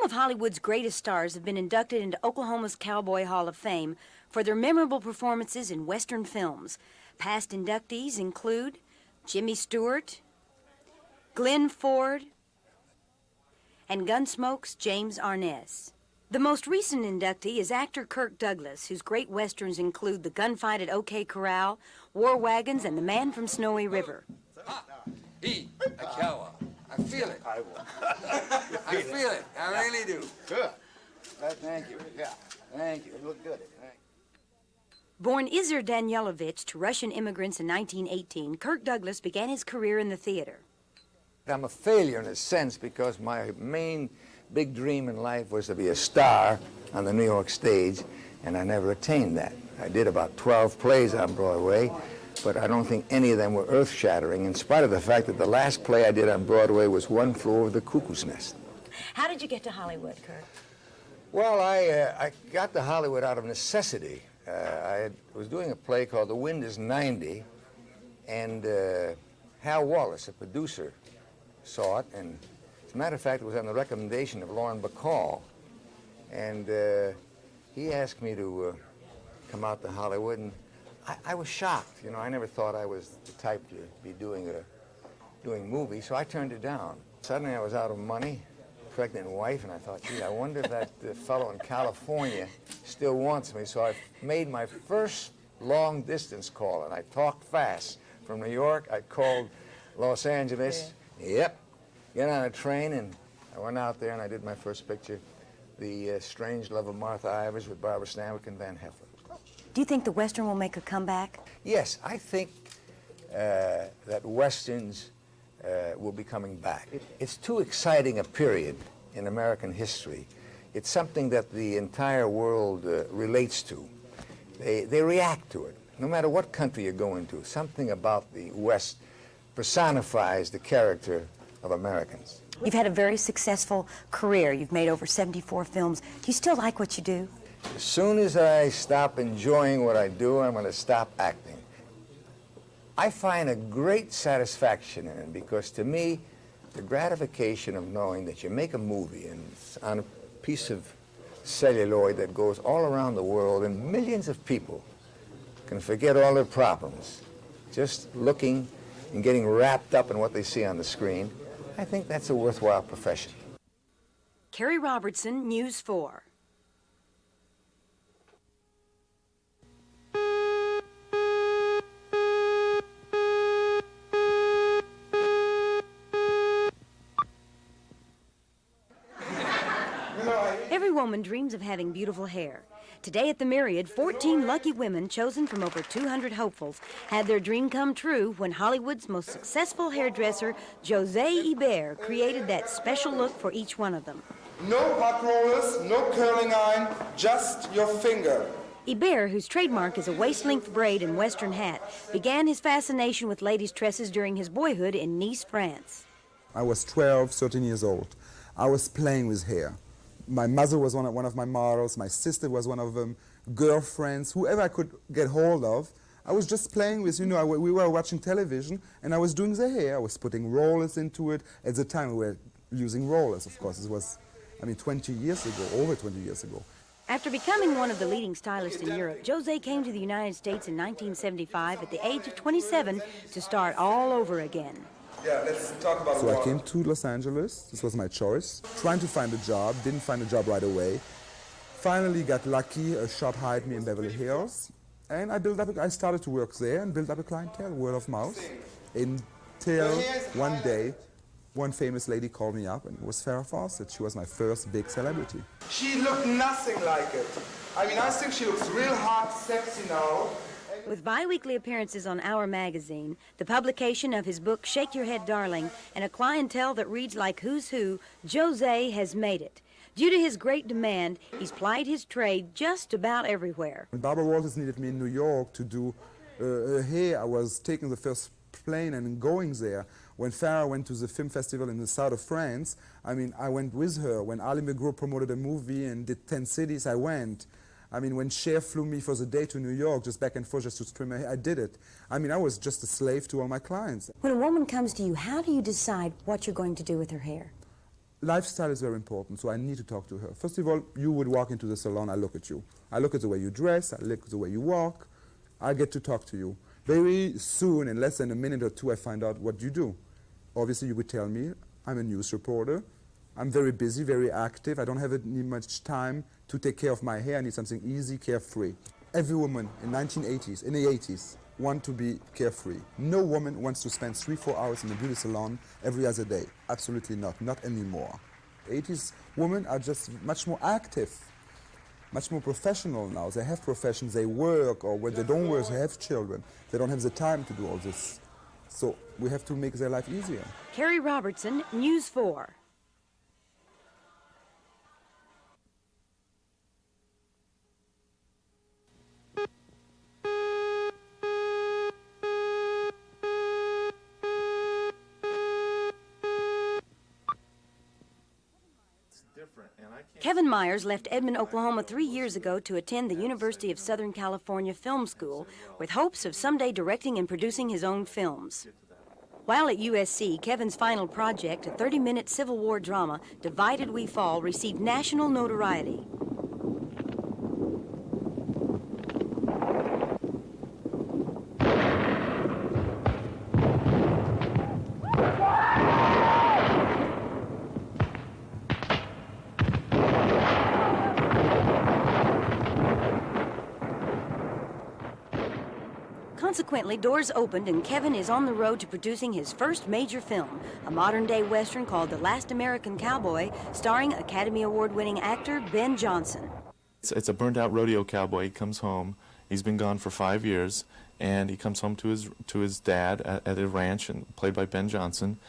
Some of Hollywood's greatest stars have been inducted into Oklahoma's Cowboy Hall of Fame for their memorable performances in Western films. Past inductees include Jimmy Stewart, Glenn Ford, and Gunsmoke's James Arness. The most recent inductee is actor Kirk Douglas, whose great westerns include The Gunfight at OK Corral, War Wagons, and The Man from Snowy River. I feel it. I will. I feel it. I really do. Good. Thank you. Yeah. Thank you. You look good. Born Izzer Danielovich to Russian immigrants in 1918, Kirk Douglas began his career in the theater. I'm a failure in a sense because my main big dream in life was to be a star on the New York stage, and I never attained that. I did about 12 plays on Broadway, but I don't think any of them were earth-shattering, in spite of the fact that the last play I did on Broadway was One Flew Over the Cuckoo's Nest. How did you get to Hollywood, Kirk? Well, I got to Hollywood out of necessity. I was doing a play called The Wind is 90, and Hal Wallace, a producer, saw it, and as a matter of fact, it was on the recommendation of Lauren Bacall, and he asked me to come out to Hollywood, and I was shocked. You know, I never thought I was the type to be doing movies, so I turned it down. Suddenly I was out of money, pregnant wife, and I thought, gee, I wonder if that fellow in California still wants me. So I made my first long-distance call, and I talked fast. From New York, I called Los Angeles. Yeah. Yep. Get on a train, and I went out there, and I did my first picture, The Strange Love of Martha Ivers with Barbara Stanwyck and Van Heflin. Do you think the Western will make a comeback? Yes, I think that Westerns will be coming back. It's too exciting a period in American history. It's something that the entire world relates to. They react to it. No matter what country you're going to, something about the West personifies the character of Americans. You've had a very successful career. You've made over 74 films. Do you still like what you do? As soon as I stop enjoying what I do, I'm going to stop acting. I find a great satisfaction in it because, to me, the gratification of knowing that you make a movie and it's on a piece of celluloid that goes all around the world, and millions of people can forget all their problems just looking and getting wrapped up in what they see on the screen. I think that's a worthwhile profession. Carrie Robertson, News 4. Every woman dreams of having beautiful hair. Today at the Myriad, 14 lucky women chosen from over 200 hopefuls had their dream come true when Hollywood's most successful hairdresser, José Eber, created that special look for each one of them. No hot rollers, no curling iron, just your finger. Eber, whose trademark is a waist-length braid and western hat, began his fascination with ladies' tresses during his boyhood in Nice, France. I was 12, 13 years old. I was playing with hair. My mother was one of my models, my sister was one of them, girlfriends, whoever I could get hold of. I was just playing with, we were watching television, and I was doing the hair. I was putting rollers into it. At the time, we were using rollers, of course. It was, 20 years ago, over 20 years ago. After becoming one of the leading stylists in Europe, José came to the United States in 1975 at the age of 27 to start all over again. Yeah, let's talk about So I came to Los Angeles. This was my choice. Trying to find a job. Didn't find a job right away. Finally got lucky. A shop hired me in Beverly Hills. And I started to work there and build up a clientele, word of mouth. Until one day, one famous lady called me up, and it was Farrah Fawcett. She was my first big celebrity. She looked nothing like it. I think she looks real hot, sexy now. With bi-weekly appearances on Our magazine, the publication of his book Shake Your Head, Darling, and a clientele that reads like who's who, José has made it. Due to his great demand, he's plied his trade just about everywhere. When Barbara Walters needed me in New York to do her hair, I was taking the first plane and going there. When Farrah went to the film festival in the south of France, I went with her. When Ali McGraw promoted a movie and did 10 cities, I went. When Cher flew me for the day to New York, just back and forth, just to trim her hair, I did it. I was just a slave to all my clients. When a woman comes to you, how do you decide what you're going to do with her hair? lifestyle is very important, so I need to talk to her. First of all, you would walk into the salon, I look at you. I look at the way you dress, I look at the way you walk, I get to talk to you. Very soon, in less than a minute or two, I find out what you do. Obviously, you would tell me, I'm a news reporter, I'm very busy, very active, I don't have any much time to take care of my hair, I need something easy, carefree. Every woman in the 80s, want to be carefree. No woman wants to spend 3-4 hours in a beauty salon every other day. Absolutely not anymore. 80s women are just much more active, much more professional now. They have professions, they work, or when they don't work, they have children. They don't have the time to do all this. So we have to make their life easier. Carrie Robertson, News 4. Kevin Myers left Edmond, Oklahoma 3 years ago to attend the University of Southern California Film School with hopes of someday directing and producing his own films. While at USC, Kevin's final project, a 30-minute Civil War drama, Divided We Fall, received national notoriety. Consequently, doors opened and Kevin is on the road to producing his first major film, a modern-day Western called The Last American Cowboy, starring Academy Award-winning actor Ben Johnson. It's a burnt-out rodeo cowboy. He comes home. He's been gone for 5 years, and he comes home to his dad at a ranch, and played by Ben Johnson.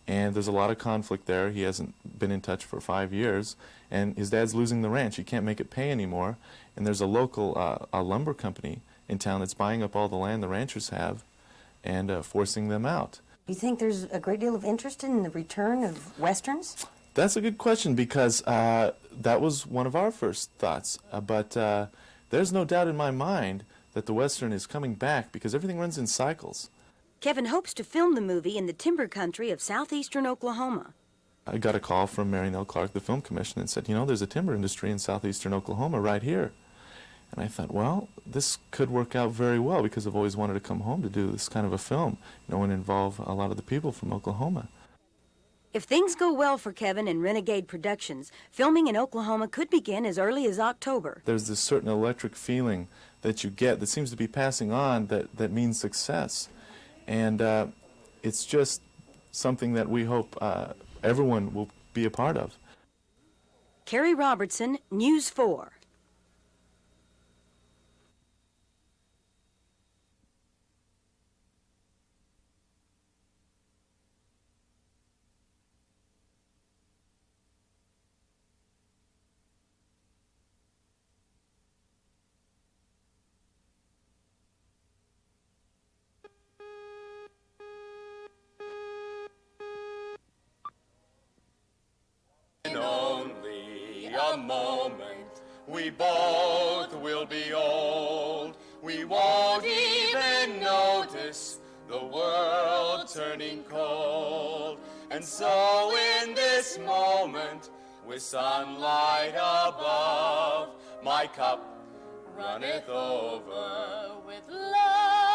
And there's a lot of conflict there. He hasn't been in touch for 5 years, and his dad's losing the ranch. He can't make it pay anymore, and there's a local a lumber company in town that's buying up all the land the ranchers have and forcing them out. You think there's a great deal of interest in the return of Westerns? That's a good question, because that was one of our first thoughts. But there's no doubt in my mind that the Western is coming back, because everything runs in cycles. Kevin hopes to film the movie in the timber country of southeastern Oklahoma. I got a call from Marion L. Clark, the film commission, and said, you know, there's a timber industry in southeastern Oklahoma right here. And I thought, well, this could work out very well, because I've always wanted to come home to do this kind of a film, you know, and involve a lot of the people from Oklahoma. If things go well for Kevin and Renegade Productions, filming in Oklahoma could begin as early as October. There's this certain electric feeling that you get that seems to be passing on that means success. And it's just something that we hope everyone will be a part of. Carrie Robertson, News 4. Moment, we both will be old. We won't even notice the world turning cold. And so in this moment, with sunlight above, my cup runneth over with love.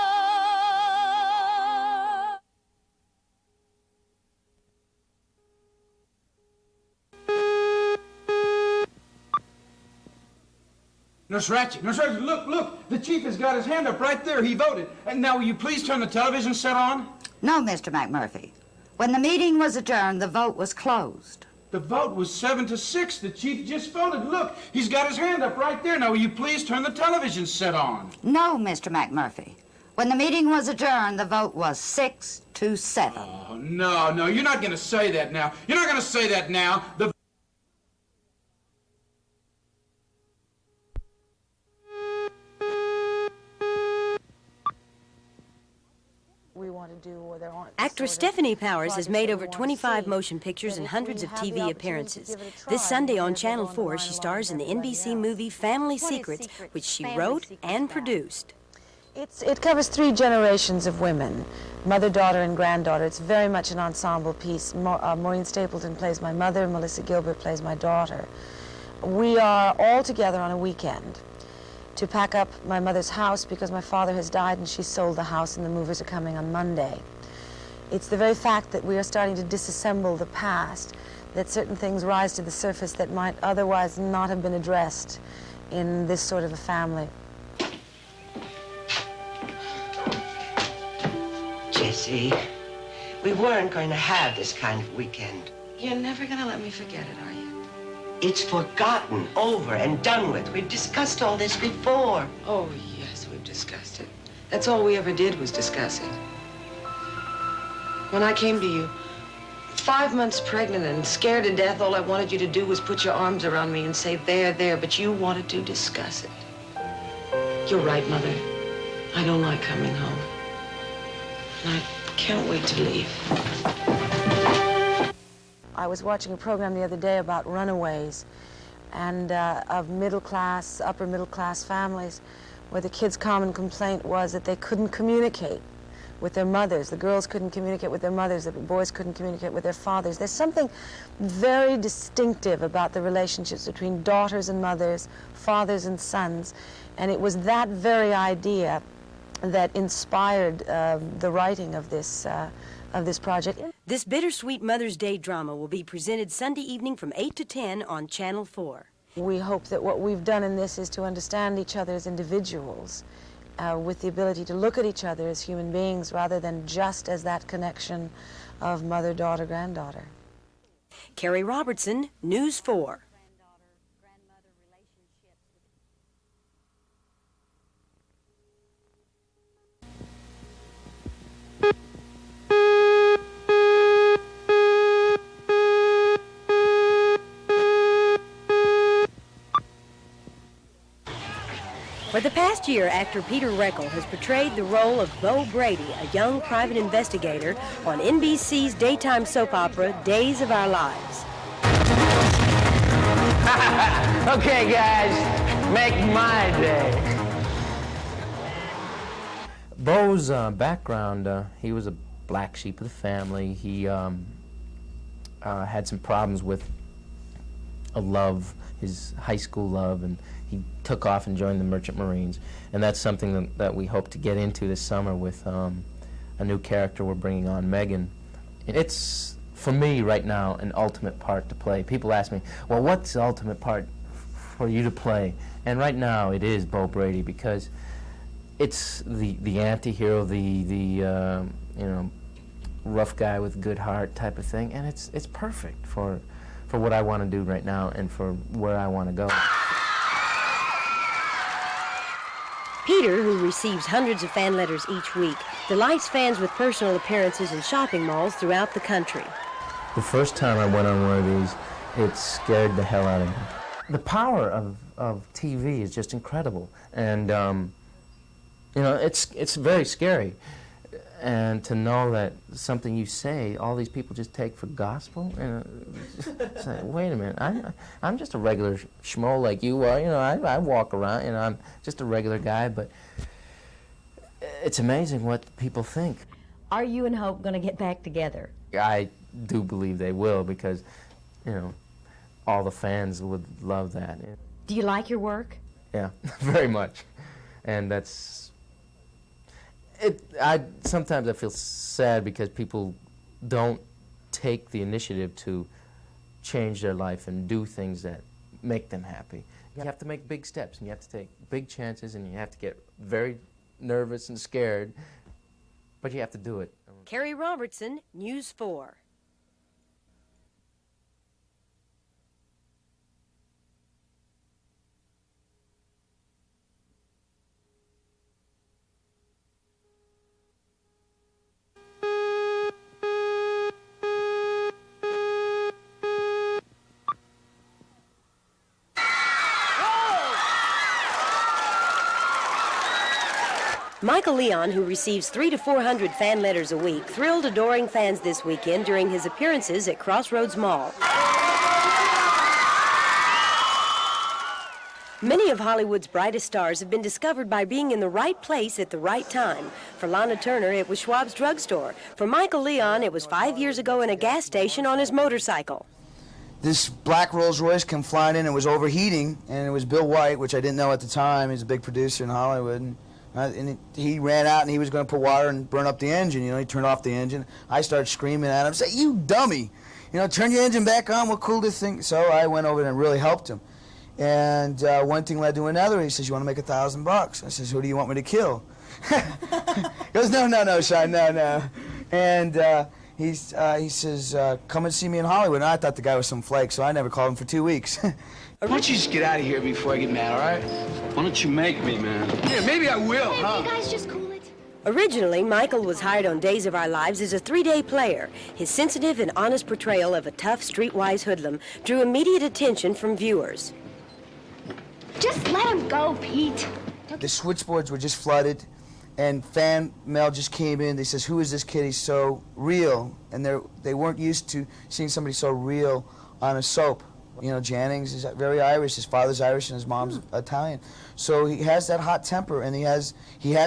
Nurse Ratchet, look, the chief has got his hand up right there. He voted. And now will you please turn the television set on? No, Mr. McMurphy. When the meeting was adjourned, the vote was closed. The vote was 7-6. The chief just voted. Look, he's got his hand up right there. Now will you please turn the television set on? No, Mr. McMurphy. When the meeting was adjourned, the vote was 6-7. Oh, no, you're not going to say that now. You're not going to say that now. Actress Stephanie Powers has made over 25 motion pictures and hundreds of TV appearances. This Sunday on Channel 4, she stars in the NBC movie Family Secrets, which she wrote and produced. It covers 3 generations of women, mother, daughter, and granddaughter. It's very much an ensemble piece. Maureen Stapleton plays my mother, Melissa Gilbert plays my daughter. We are all together on a weekend to pack up my mother's house because my father has died and she sold the house and the movers are coming on Monday. It's the very fact that we are starting to disassemble the past, that certain things rise to the surface that might otherwise not have been addressed in this sort of a family. Jessie, we weren't going to have this kind of weekend. You're never gonna let me forget it, are you? It's forgotten, over and done with. We've discussed all this before. Oh, yes, we've discussed it. That's all we ever did was discuss it. When I came to you, 5 months pregnant and scared to death, all I wanted you to do was put your arms around me and say, there, there, but you wanted to discuss it. You're right, Mother. I don't like coming home. And I can't wait to leave. I was watching a program the other day about runaways and of middle class, upper middle class families where the kids' common complaint was that they couldn't communicate with their mothers. The girls couldn't communicate with their mothers, the boys couldn't communicate with their fathers. There's something very distinctive about the relationships between daughters and mothers, fathers and sons, and it was that very idea that inspired the writing of this project. This bittersweet Mother's Day drama will be presented Sunday evening from 8 to 10 on Channel 4. We hope that what we've done in this is to understand each other as individuals with the ability to look at each other as human beings rather than just as that connection of mother, daughter, granddaughter. Carrie Robertson, News 4. For the past year, actor Peter Reckell has portrayed the role of Bo Brady, a young private investigator, on NBC's daytime soap opera, Days of Our Lives. Okay, guys, make my day. Bo's background, he was a black sheep of the family. He had some problems with a love, his high school love, and he took off and joined the Merchant Marines. And that's something that we hope to get into this summer with a new character we're bringing on, Megan. It's, for me right now, an ultimate part to play. People ask me, well, what's the ultimate part for you to play? And right now it is Bo Brady, because it's the anti-hero, the you know, rough guy with good heart type of thing, and it's perfect for what I want to do right now and for where I want to go. Peter, who receives hundreds of fan letters each week, delights fans with personal appearances in shopping malls throughout the country. The first time I went on one of these, it scared the hell out of me. The power of TV is just incredible, and you know, it's very scary. And to know that something you say, all these people just take for gospel, it's like, wait a minute, I'm just a regular schmo like you are. You know, I walk around, you know, I'm just a regular guy, but it's amazing what people think. Are you and Hope going to get back together? I do believe they will, because, you know, all the fans would love that. Do you like your work? Yeah, very much, and that's. Sometimes I feel sad because people don't take the initiative to change their life and do things that make them happy. You have to make big steps, and you have to take big chances, and you have to get very nervous and scared, but you have to do it. Carrie Robertson, News 4. Michael Leon, who receives 300 to 400 fan letters a week, thrilled adoring fans this weekend during his appearances at Crossroads Mall. Many of Hollywood's brightest stars have been discovered by being in the right place at the right time. For Lana Turner, it was Schwab's drugstore. For Michael Leon, it was 5 years ago in a gas station on his motorcycle. This black Rolls Royce came flying in. It was overheating, and it was Bill White, which I didn't know at the time. He's a big producer in Hollywood. He ran out, and he was going to put water and burn up the engine. You know, he turned off the engine. I started screaming at him, saying, "You dummy! You know, turn your engine back on. What cool this thing?" So I went over and really helped him. And one thing led to another. He says, "You want to make $1,000?" I says, "Who do you want me to kill?" He goes, "No, son, no." And he says, "Come and see me in Hollywood." And I thought the guy was some flake, so I never called him for 2 weeks. Why don't you just get out of here before I get mad, all right? Why don't you make me, man? Yeah, maybe I will, Hey, huh? you guys just cool it. Originally, Michael was hired on Days of Our Lives as a 3-day player. His sensitive and honest portrayal of a tough, streetwise hoodlum drew immediate attention from viewers. Just let him go, Pete. The switchboards were just flooded, and fan mail just came in. They says, "Who is this kid? He's so real." And they weren't used to seeing somebody so real on a soap. You know, Jannings is very Irish. His father's Irish and his mom's Italian. So he has that hot temper, and he has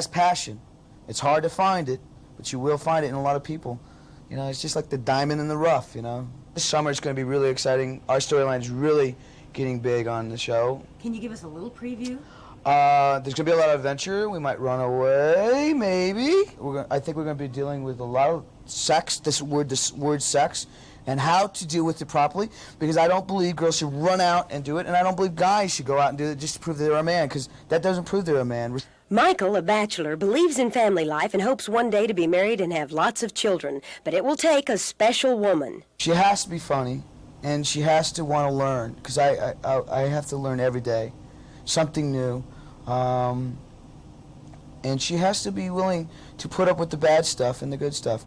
passion. It's hard to find it, but you will find it in a lot of people. You know, it's just like the diamond in the rough, you know. This summer it's going to be really exciting. Our storyline is really getting big on the show. Can you give us a little preview? There's going to be a lot of adventure. We might run away, maybe. I think we're going to be dealing with a lot of sex, this word sex, and how to deal with it properly, because I don't believe girls should run out and do it, and I don't believe guys should go out and do it just to prove that they're a man, because that doesn't prove they're a man. Michael, a bachelor, believes in family life and hopes one day to be married and have lots of children, but it will take a special woman. She has to be funny, and she has to want to learn, because I have to learn every day, something new, and she has to be willing to put up with the bad stuff and the good stuff.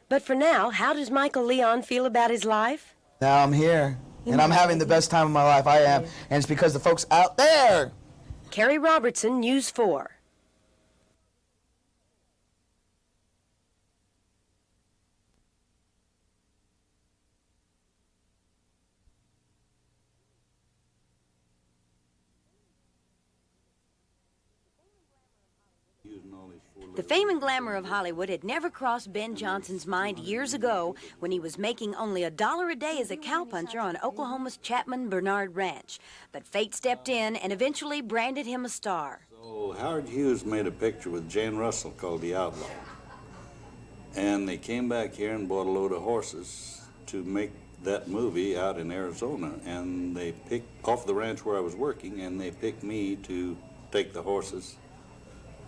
But for now, how does Michael Leon feel about his life? Now I'm here, and I'm having the best time of my life. I am, and it's because the folks out there. Carrie Robertson, News 4. The fame and glamour of Hollywood had never crossed Ben Johnson's mind years ago when he was making only $1 a day as a cowpuncher on Oklahoma's Chapman Bernard Ranch. But fate stepped in and eventually branded him a star. So Howard Hughes made a picture with Jane Russell called The Outlaw. And they came back here and bought a load of horses to make that movie out in Arizona. And they picked off the ranch where I was working, and they picked me to take the horses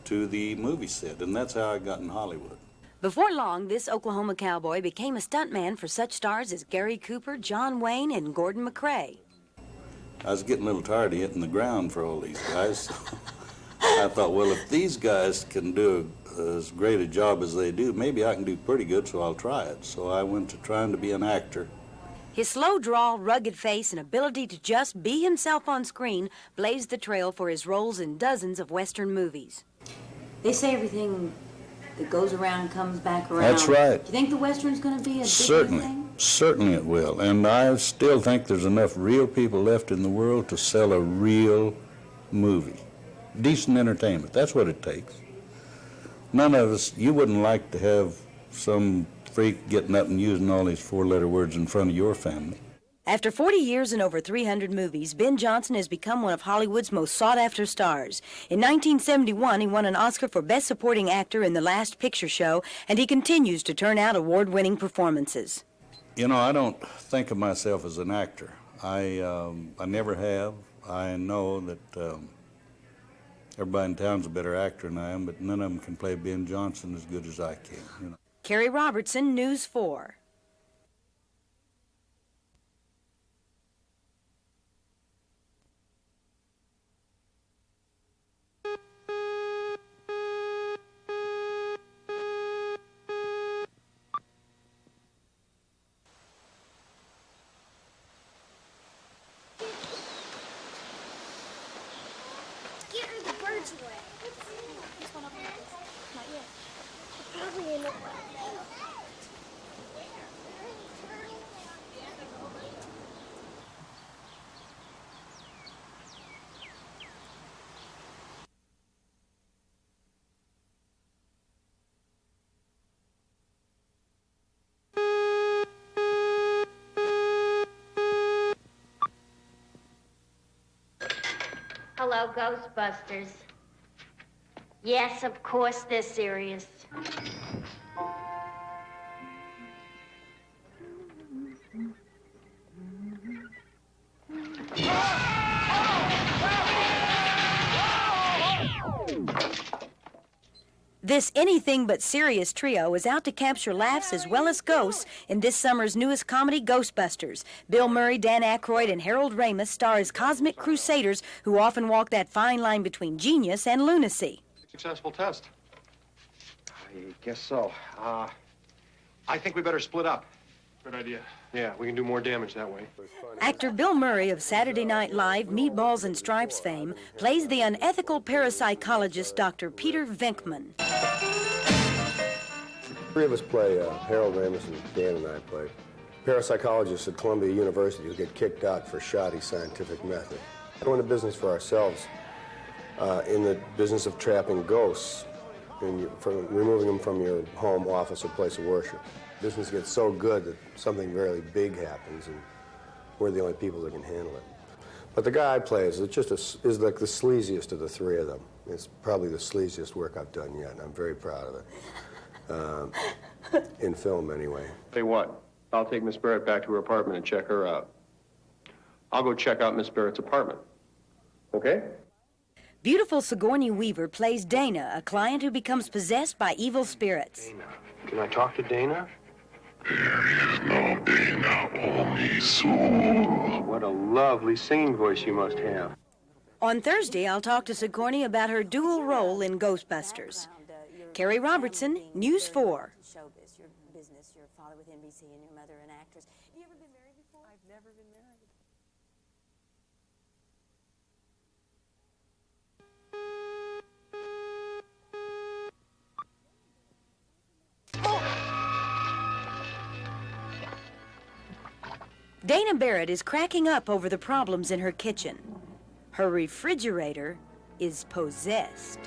to the movie set, and that's how I got in Hollywood. Before long, this Oklahoma cowboy became a stuntman for such stars as Gary Cooper, John Wayne, and Gordon McRae. I was getting a little tired of hitting the ground for all these guys. So I thought, well, if these guys can do as great a job as they do, maybe I can do pretty good, so I'll try it. So I went to trying to be an actor. His slow drawl, rugged face, and ability to just be himself on screen blazed the trail for his roles in dozens of Western movies. They say everything that goes around comes back around. That's right. Do you think the Western's going to be a bigger thing? Certainly it will. And I still think there's enough real people left in the world to sell a real movie. Decent entertainment, that's what it takes. None of us, you wouldn't like to have some freak getting up and using all these 4-letter words in front of your family. After 40 years and over 300 movies, Ben Johnson has become one of Hollywood's most sought-after stars. In 1971, he won an Oscar for Best Supporting Actor in The Last Picture Show, and he continues to turn out award-winning performances. You know, I don't think of myself as an actor. I never have. I know that everybody in town's a better actor than I am, but none of them can play Ben Johnson as good as I can. You know. Carrie Robertson, News 4. Hello, Ghostbusters. Yes, of course they're serious. This anything but serious trio is out to capture laughs as well as ghosts in this summer's newest comedy, Ghostbusters. Bill Murray, Dan Aykroyd, and Harold Ramis star as cosmic crusaders who often walk that fine line between genius and lunacy. Successful test. I guess so. I think we better split up. Good idea. Yeah, we can do more damage that way. Actor Bill Murray of Saturday Night Live, Meatballs and Stripes fame, plays the unethical parapsychologist Dr. Peter Venkman. Three of us play, Harold Ramis and Dan and I play parapsychologists at Columbia University who get kicked out for shoddy scientific method. We're in the business for ourselves, in the business of trapping ghosts, and removing them from your home, office, or place of worship. Business gets so good that something very big happens, and we're the only people that can handle it. But the guy I play is like the sleaziest of the three of them. It's probably the sleaziest work I've done yet, and I'm very proud of it. In film, anyway. Tell you what, I'll take Miss Barrett back to her apartment and check her out. I'll go check out Miss Barrett's apartment. Okay? Beautiful Sigourney Weaver plays Dana, a client who becomes possessed by evil spirits. Dana. Can I talk to Dana? There is no Dana, only Soul. What a lovely singing voice you must have. On Thursday, I'll talk to Sigourney about her dual role in Ghostbusters. Carrie Robertson, News 4. Showbiz, your business, your father with NBC and your mother an actress. Have you ever been married before? I've never been married. Dana Barrett is cracking up over the problems in her kitchen. Her refrigerator is possessed.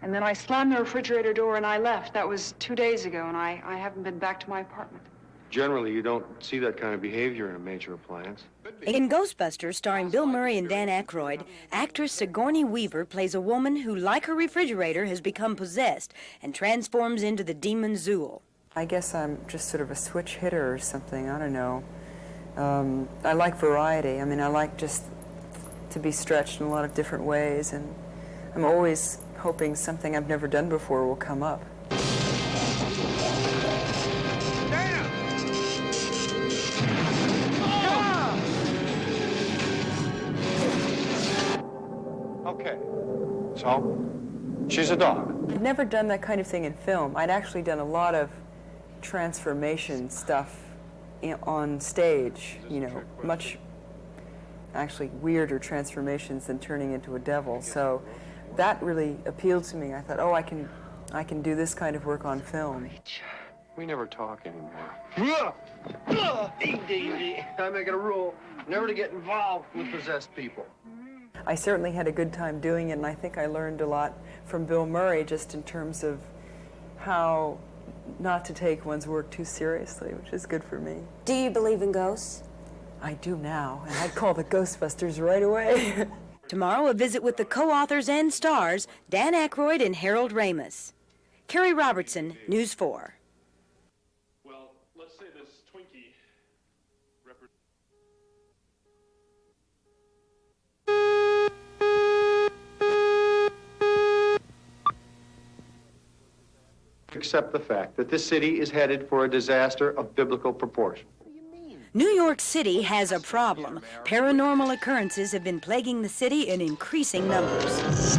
And then I slammed the refrigerator door and I left. That was 2 days ago, and I haven't been back to my apartment. Generally, you don't see that kind of behavior in a major appliance. In Ghostbusters, starring Bill Murray and Dan Aykroyd, actress Sigourney Weaver plays a woman who, like her refrigerator, has become possessed and transforms into the demon Zool. I guess I'm just sort of a switch hitter or something. I don't know. I like variety. I mean, I like just to be stretched in a lot of different ways, and I'm always hoping something I've never done before will come up. Okay, so she's a dog. I'd never done that kind of thing in film. I'd actually done a lot of transformation stuff on stage, you know, much actually weirder transformations than turning into a devil. So that really appealed to me. I thought, oh, I can do this kind of work on film. We never talk anymore. I make it a rule never to get involved with possessed people. I certainly had a good time doing it, and I think I learned a lot from Bill Murray just in terms of how not to take one's work too seriously, which is good for me. Do you believe in ghosts? I do now, and I'd call the Ghostbusters right away. Tomorrow, a visit with the co-authors and stars, Dan Aykroyd and Harold Ramis. Carrie Robertson, News 4. Well, let's say this Twinkie Accept the fact that this city is headed for a disaster of biblical proportion. New York City has a problem. Paranormal occurrences have been plaguing the city in increasing numbers.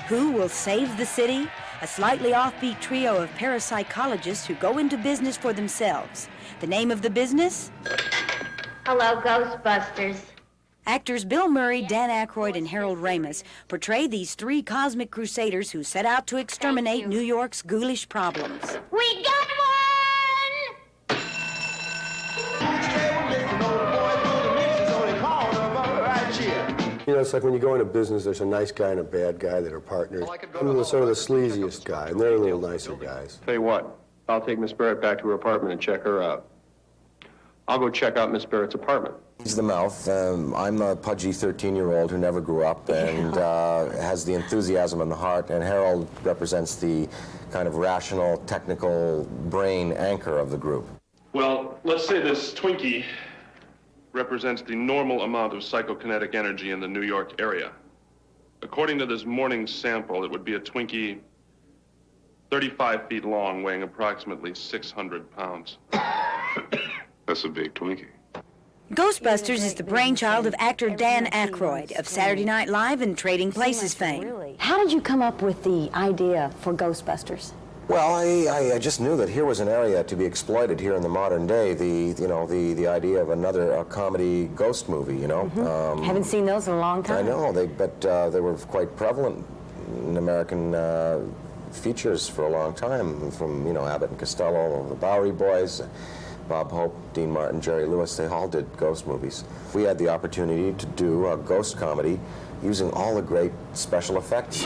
Who will save the city? A slightly offbeat trio of parapsychologists who go into business for themselves. The name of the business? Hello, Ghostbusters. Actors Bill Murray, Dan Aykroyd, and Harold Ramis portray these three cosmic crusaders who set out to exterminate New York's ghoulish problems. We got one! You know, it's like when you go into business, there's a nice guy and a bad guy that are partners. I'm the sort of the sleaziest guy, and they're a little nicer guys. Tell you what, I'll take Miss Barrett back to her apartment and check her out. I'll go check out Miss Barrett's apartment. He's the mouth. I'm a pudgy 13-year-old who never grew up and has the enthusiasm and the heart, and Harold represents the kind of rational, technical brain anchor of the group. Well, let's say this Twinkie represents the normal amount of psychokinetic energy in the New York area. According to this morning's sample, it would be a Twinkie 35 feet long, weighing approximately 600 pounds. That's a big Twinkie. Ghostbusters is the brainchild of actor Dan Ackroyd of Saturday Night Live and Trading Places fame. How did you come up with the idea for Ghostbusters? Well, I just knew that here was an area to be exploited here in the modern day. The idea of another comedy ghost movie. You know. Haven't seen those in a long time. I know, but they were quite prevalent in American features for a long time. From Abbott and Costello, the Bowery Boys. Bob Hope, Dean Martin, Jerry Lewis, they all did ghost movies. We had the opportunity to do a ghost comedy using all the great special effects.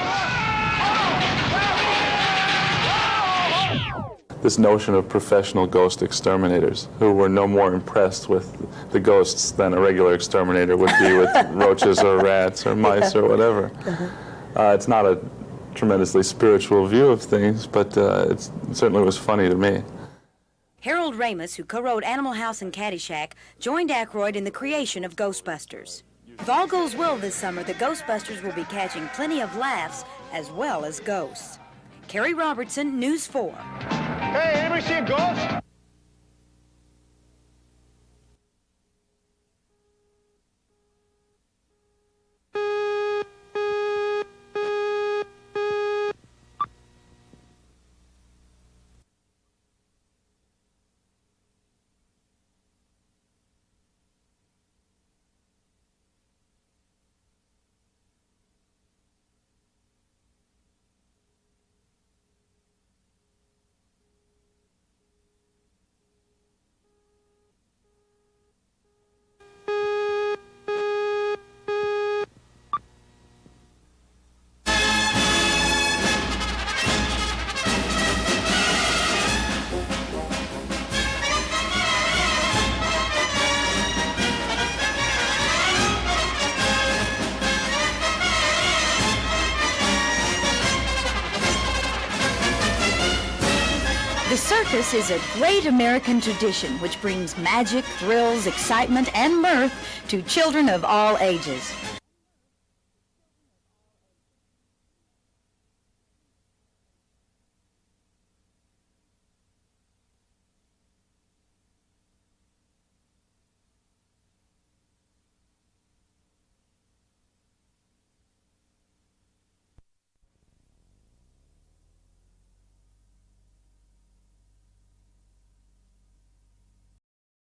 This notion of professional ghost exterminators who were no more impressed with the ghosts than a regular exterminator would be with roaches or rats or mice or whatever. It's not a tremendously spiritual view of things, but it certainly was funny to me. Harold Ramis, who co-wrote Animal House and Caddyshack, joined Ackroyd in the creation of Ghostbusters. If all goes well this summer, the Ghostbusters will be catching plenty of laughs as well as ghosts. Carrie Robertson, News 4. Hey, anybody see a ghost? The circus is a great American tradition which brings magic, thrills, excitement, and mirth to children of all ages.